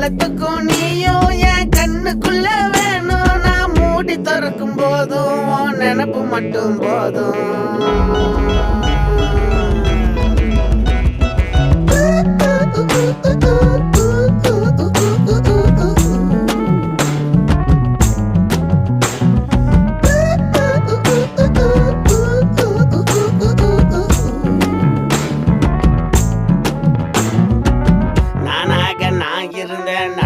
காலத்துக்கும் நீயும் என் கண்ணுக்குள்ள வேணும். நான் மூடி திறக்கும் போதும் உன் நினப்பு மட்டும் போதும். நானாக நான் இருந்தேன்